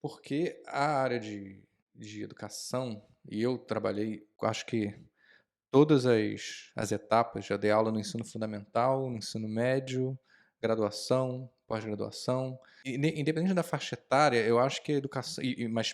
Porque a área de educação, e eu trabalhei, acho que todas as etapas, já dei aula no ensino fundamental, no ensino médio, graduação, pós-graduação. Independente da faixa etária, eu acho que a educação,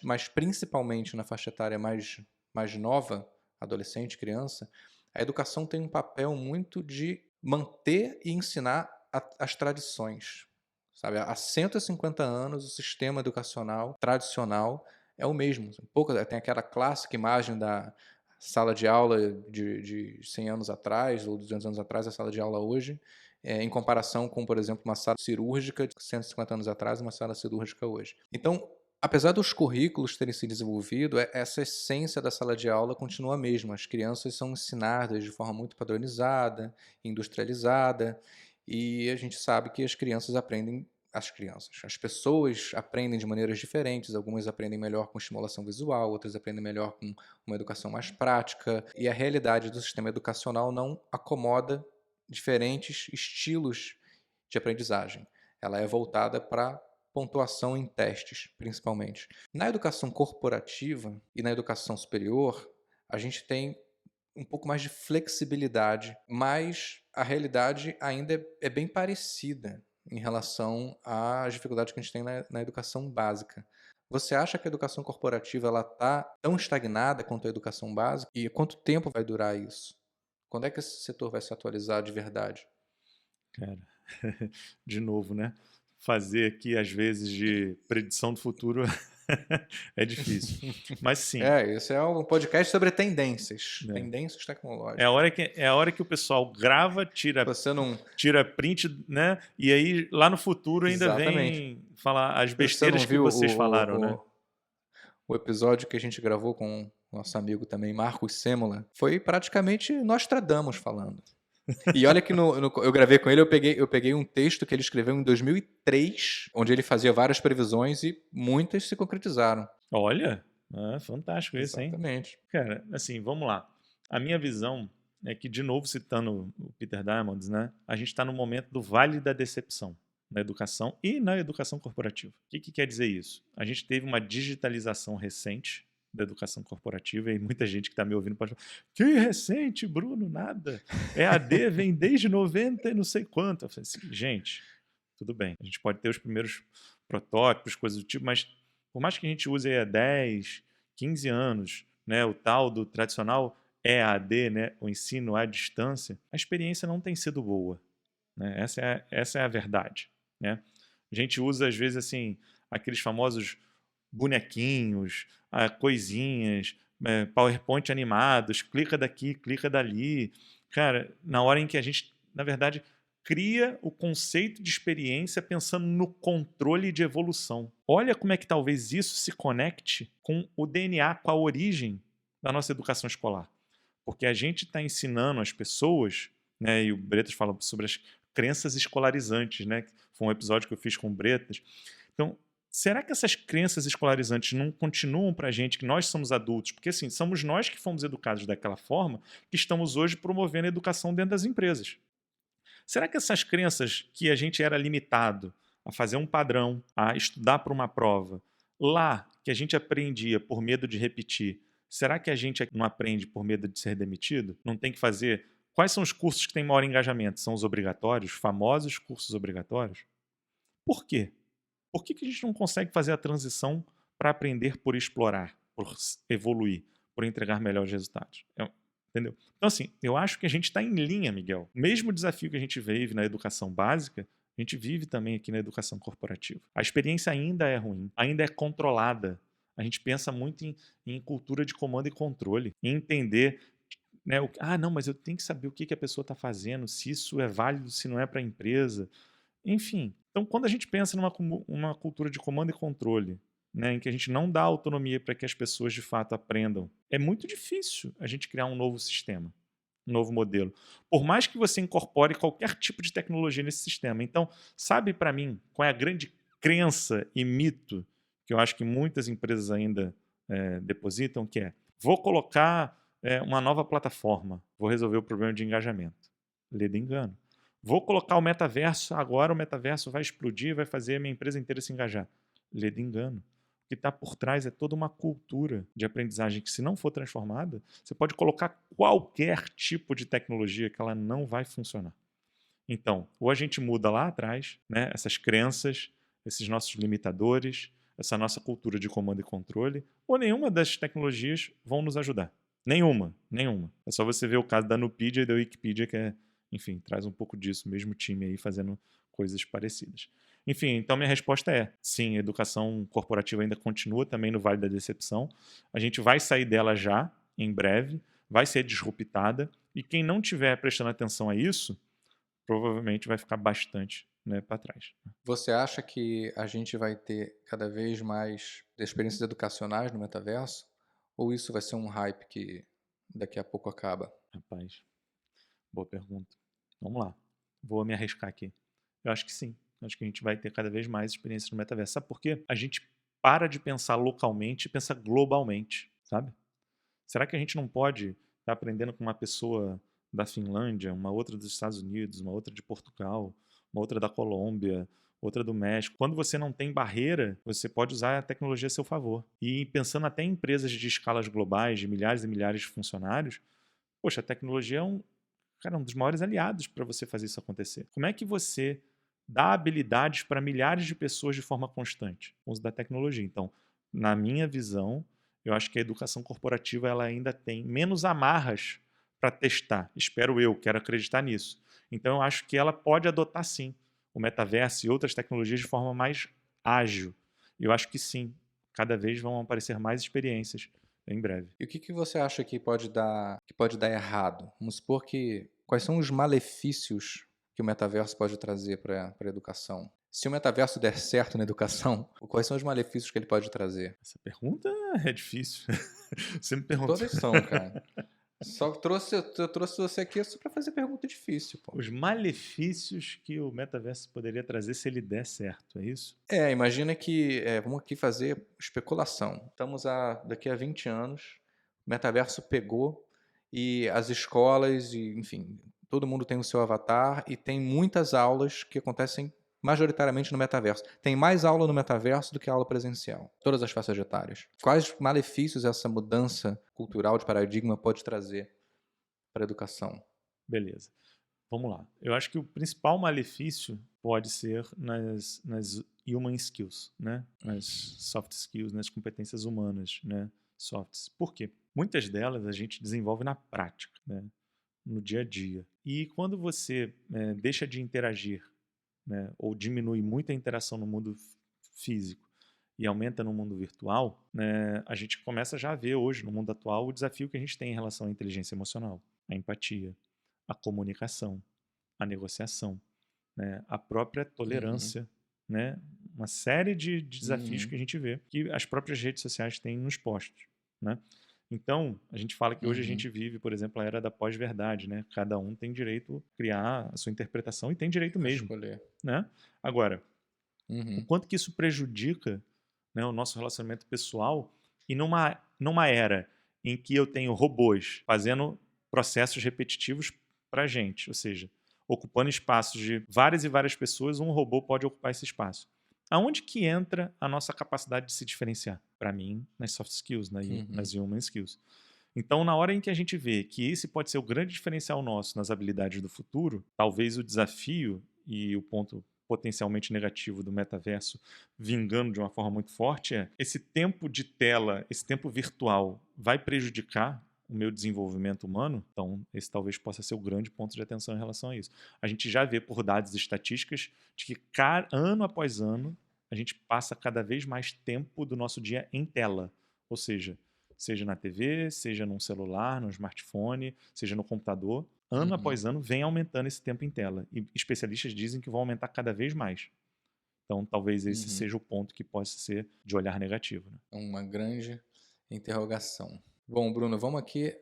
mas principalmente na faixa etária mais nova, adolescente, criança, a educação tem um papel muito de manter e ensinar as tradições. Sabe, há 150 anos o sistema educacional tradicional é o mesmo. Tem aquela clássica imagem da sala de aula de 100 anos atrás ou 200 anos atrás, a sala de aula hoje, em comparação com, por exemplo, uma sala cirúrgica de 150 anos atrás, uma sala cirúrgica hoje. Então, apesar dos currículos terem se desenvolvido, essa essência da sala de aula continua a mesma. As crianças são ensinadas de forma muito padronizada, industrializada, e a gente sabe que as pessoas aprendem de maneiras diferentes, algumas aprendem melhor com estimulação visual, outras aprendem melhor com uma educação mais prática, e a realidade do sistema educacional não acomoda diferentes estilos de aprendizagem. Ela é voltada para pontuação em testes, principalmente. Na educação corporativa e na educação superior, a gente tem um pouco mais de flexibilidade, mas a realidade ainda é bem parecida em relação às dificuldades que a gente tem na educação básica. Você acha que a educação corporativa ela está tão estagnada quanto a educação básica? E quanto tempo vai durar isso? Quando é que esse setor vai se atualizar de verdade? Cara, de novo, né? Fazer aqui, às vezes, de predição do futuro é difícil. Mas sim, Esse é um podcast sobre tendências, né? tendências É a tecnológicas. hora que, é a hora que o pessoal grava, Você não, tira print, né? E aí lá no futuro ainda exatamente. vem falar as Você besteiras não que viu vocês falaram, né? o episódio que a gente gravou com o nosso amigo também, Marcos Sêmola? Foi praticamente Nostradamus falando. E olha que eu gravei com ele, eu peguei um texto que ele escreveu em 2003, onde ele fazia várias previsões e muitas se concretizaram. Olha, fantástico isso, hein? Exatamente. Cara, assim, vamos lá. A minha visão é que, de novo, citando o Peter Diamandis, né? A gente está no momento do vale da decepção na educação e na educação corporativa. O que quer dizer isso? A gente teve uma digitalização recente da educação corporativa e muita gente que está me ouvindo pode falar: que recente, Bruno, nada. EAD vem desde 90 e não sei quanto. Eu falei assim, gente, tudo bem. A gente pode ter os primeiros protótipos, coisas do tipo, mas por mais que a gente use aí há 10, 15 anos, né, o tal do tradicional EAD, né, o ensino à distância, a experiência não tem sido boa. Né? Essa é a verdade. Né? A gente usa, às vezes, assim, aqueles famosos bonequinhos, coisinhas, PowerPoint animados, clica daqui, clica dali. Cara, na hora em que a gente, na verdade, cria o conceito de experiência pensando no controle de evolução. Olha como é que talvez isso se conecte com o DNA, com a origem da nossa educação escolar. Porque a gente está ensinando as pessoas, né, e o Bretas fala sobre as crenças escolarizantes, né, que foi um episódio que eu fiz com o Bretas. Então, será que essas crenças escolarizantes não continuam para a gente, que nós somos adultos? Porque, assim, somos nós que fomos educados daquela forma que estamos hoje promovendo a educação dentro das empresas. Será que essas crenças que a gente era limitado a fazer um padrão, a estudar para uma prova, lá que a gente aprendia por medo de repetir, será que a gente não aprende por medo de ser demitido? Não tem que fazer? Quais são os cursos que têm maior engajamento? São os obrigatórios, famosos cursos obrigatórios? Por quê? Por que a gente não consegue fazer a transição para aprender por explorar, por evoluir, por entregar melhores resultados? Entendeu? Então, assim, eu acho que a gente está em linha, Miguel. O mesmo desafio que a gente vive na educação básica, a gente vive também aqui na educação corporativa. A experiência ainda é ruim, ainda é controlada. A gente pensa muito em cultura de comando e controle, em entender, né, não, mas eu tenho que saber o que a pessoa está fazendo, se isso é válido, se não é para a empresa. Enfim, então quando a gente pensa uma cultura de comando e controle, né, em que a gente não dá autonomia para que as pessoas de fato aprendam, é muito difícil a gente criar um novo sistema, um novo modelo. Por mais que você incorpore qualquer tipo de tecnologia nesse sistema. Então, sabe para mim qual é a grande crença e mito que eu acho que muitas empresas ainda depositam, que é: vou colocar uma nova plataforma, vou resolver o problema de engajamento. Lê engano. Vou colocar o metaverso, agora o metaverso vai explodir, vai fazer a minha empresa inteira se engajar. Lê engano. que está por trás é toda uma cultura de aprendizagem que, se não for transformada, você pode colocar qualquer tipo de tecnologia que ela não vai funcionar. Então, ou a gente muda lá atrás, né, essas crenças, esses nossos limitadores, essa nossa cultura de comando e controle, ou nenhuma das tecnologias vão nos ajudar. Nenhuma, nenhuma. É só você ver o caso da Nupedia e da Wikipedia, que é, enfim, traz um pouco disso, o mesmo time aí fazendo coisas parecidas. Enfim, então minha resposta é sim, a educação corporativa ainda continua também no Vale da Decepção. A gente vai sair dela já, em breve, vai ser disruptada, e quem não tiver prestando atenção a isso, provavelmente vai ficar bastante, né, para trás. Você acha que a gente vai ter cada vez mais experiências educacionais no metaverso? Ou isso vai ser um hype que daqui a pouco acaba? Rapaz, boa pergunta. Vamos lá. Vou me arriscar aqui. Eu acho que sim. Eu acho que a gente vai ter cada vez mais experiências no metaverso. Sabe por quê? A gente para de pensar localmente e pensa globalmente, sabe? Será que a gente não pode estar aprendendo com uma pessoa da Finlândia, uma outra dos Estados Unidos, uma outra de Portugal, uma outra da Colômbia, outra do México? Quando você não tem barreira, você pode usar a tecnologia a seu favor. E pensando até em empresas de escalas globais, de milhares e milhares de funcionários, poxa, a tecnologia é cara, um dos maiores aliados para você fazer isso acontecer. Como é que você dá habilidades para milhares de pessoas de forma constante com o uso da tecnologia? Então, na minha visão, eu acho que a educação corporativa ela ainda tem menos amarras para testar. Espero eu, quero acreditar nisso. Então, eu acho que ela pode adotar sim o metaverso e outras tecnologias de forma mais ágil. Eu acho que sim, cada vez vão aparecer mais experiências em breve. E o que você acha que pode dar errado? Vamos supor que quais são os malefícios que o metaverso pode trazer para a educação? Se o metaverso der certo na educação, quais são os malefícios que ele pode trazer? Essa pergunta é difícil. Você me perguntou. Todas são, cara. Eu trouxe você aqui só para fazer pergunta difícil, pô. Os malefícios que o metaverso poderia trazer se ele der certo, é isso? Imagina que, vamos aqui fazer especulação. Daqui a 20 anos, o metaverso pegou e as escolas e, enfim, todo mundo tem o seu avatar e tem muitas aulas que acontecem majoritariamente no metaverso. Tem mais aula no metaverso do que aula presencial, todas as faixas etárias. Quais malefícios essa mudança cultural de paradigma pode trazer para a educação? Beleza. Vamos lá. Eu acho que o principal malefício pode ser nas human skills, né? Nas soft skills, nas competências humanas, né? Softs. Por quê? Muitas delas a gente desenvolve na prática, né? No dia a dia. E quando você deixa de interagir, né? Ou diminui muito a interação no mundo físico e aumenta no mundo virtual, né? A gente começa já a ver hoje, no mundo atual, o desafio que a gente tem em relação à inteligência emocional, à empatia, à comunicação, à negociação, né, a própria Uhum, tolerância, né, uma série de desafios que uhum, a gente vê que as próprias redes sociais têm nos postos, né? Então, a gente fala que hoje a uhum. gente vive, por exemplo, a era da pós-verdade, né? Cada um tem direito a criar a sua interpretação e tem direito A mesmo, escolher. né? Agora, o Uhum, quanto que isso prejudica, né, o nosso relacionamento pessoal e numa era em que eu tenho robôs fazendo processos repetitivos para a gente, ou seja, ocupando espaços de várias e várias pessoas, um robô pode ocupar esse espaço. Aonde que entra a nossa capacidade de se diferenciar? Para mim, nas soft skills, uhum. nas human skills. Então, na hora em que a gente vê que esse pode ser o grande diferencial nosso nas habilidades do futuro, talvez o desafio e o ponto potencialmente negativo do metaverso vingando de uma forma muito forte é esse tempo de tela, esse tempo virtual vai prejudicar o meu desenvolvimento humano? Então, esse talvez possa ser o grande ponto de atenção em relação a isso. A gente já vê por dados estatísticas de que ano após ano a gente passa cada vez mais tempo do nosso dia em tela, ou seja na TV, seja num celular, no smartphone, seja no computador, ano Uhum, após ano vem aumentando esse tempo em tela. E especialistas dizem que vão aumentar cada vez mais. Então, talvez esse uhum. seja o ponto que possa ser de olhar negativo. Né? Uma grande interrogação. Bom, Bruno, vamos aqui,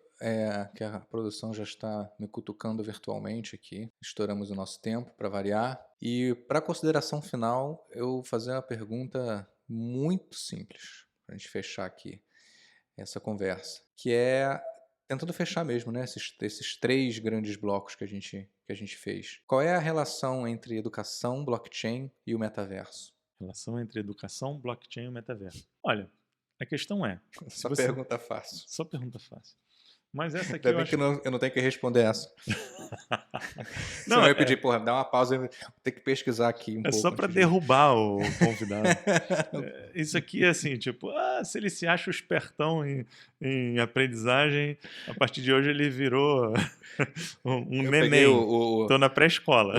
que a produção já está me cutucando virtualmente aqui. Estouramos o nosso tempo para variar. E para consideração final, eu vou fazer uma pergunta muito simples para a gente fechar aqui essa conversa, que é tentando fechar mesmo, né, esses três grandes blocos que a gente fez. Qual é a relação entre educação, blockchain e o metaverso? Relação entre educação, blockchain e o metaverso. Olha, a questão é, se Só você... pergunta fácil. Só pergunta fácil. Mas essa aqui Ainda eu bem que acho... eu não tenho que responder essa. Não, Senão eu ia pedir, porra, dá uma pausa, eu vou ter que pesquisar aqui um é só pouco para antes de... derrubar o convidado. Isso aqui é assim, tipo, se ele se acha o espertão em aprendizagem, a partir de hoje ele virou um Eu peguei neném. Tô na pré-escola.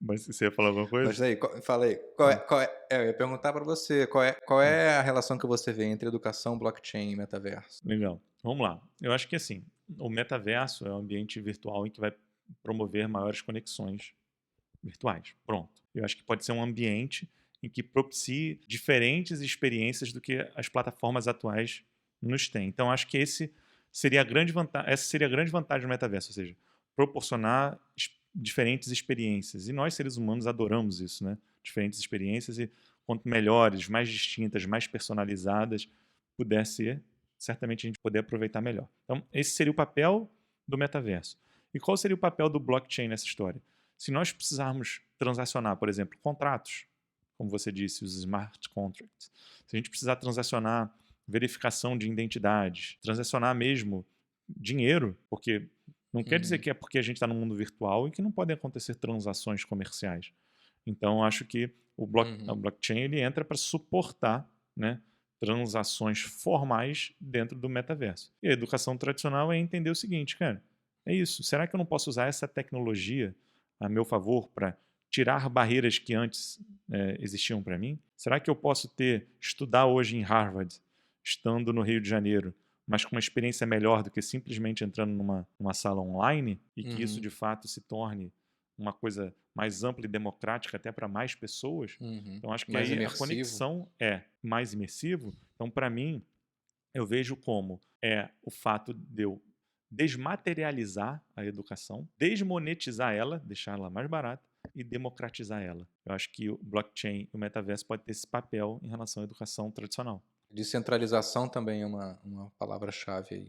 Mas você ia falar alguma coisa? Mas aí, falei, eu ia perguntar para você, qual é a relação que você vê entre educação, blockchain e metaverso? Legal. Vamos lá. Eu acho que assim, o metaverso é um ambiente virtual em que vai promover maiores conexões virtuais. Pronto. Eu acho que pode ser um ambiente em que propicie diferentes experiências do que as plataformas atuais nos têm. Então, acho que essa seria a grande vantagem do metaverso, ou seja, proporcionar diferentes experiências. E nós, seres humanos, adoramos isso, né? Diferentes experiências e quanto melhores, mais distintas, mais personalizadas puder ser, certamente a gente poder aproveitar melhor. Então, esse seria o papel do metaverso. E qual seria o papel do blockchain nessa história? Se nós precisarmos transacionar, por exemplo, contratos, como você disse, os smart contracts, se a gente precisar transacionar verificação de identidades, transacionar mesmo dinheiro, porque não quer dizer que é porque a gente está no mundo virtual e que não podem acontecer transações comerciais. Então, acho que o blockchain ele entra para suportar, né, transações formais dentro do metaverso. E a educação tradicional é entender o seguinte, cara, é isso. Será que eu não posso usar essa tecnologia a meu favor para tirar barreiras que antes existiam para mim? Será que eu posso estudar hoje em Harvard, estando no Rio de Janeiro, mas com uma experiência melhor do que simplesmente entrando numa sala online e que isso de fato se torne uma coisa mais ampla e democrática até para mais pessoas? Então acho que Mais aí a imersivo. conexão é mais imersivo. Então para mim eu vejo como o fato de eu desmaterializar a educação, desmonetizar ela, deixar ela mais barata e democratizar ela. Eu acho que o blockchain e o metaverso pode ter esse papel em relação à educação tradicional. Descentralização também é uma palavra-chave aí.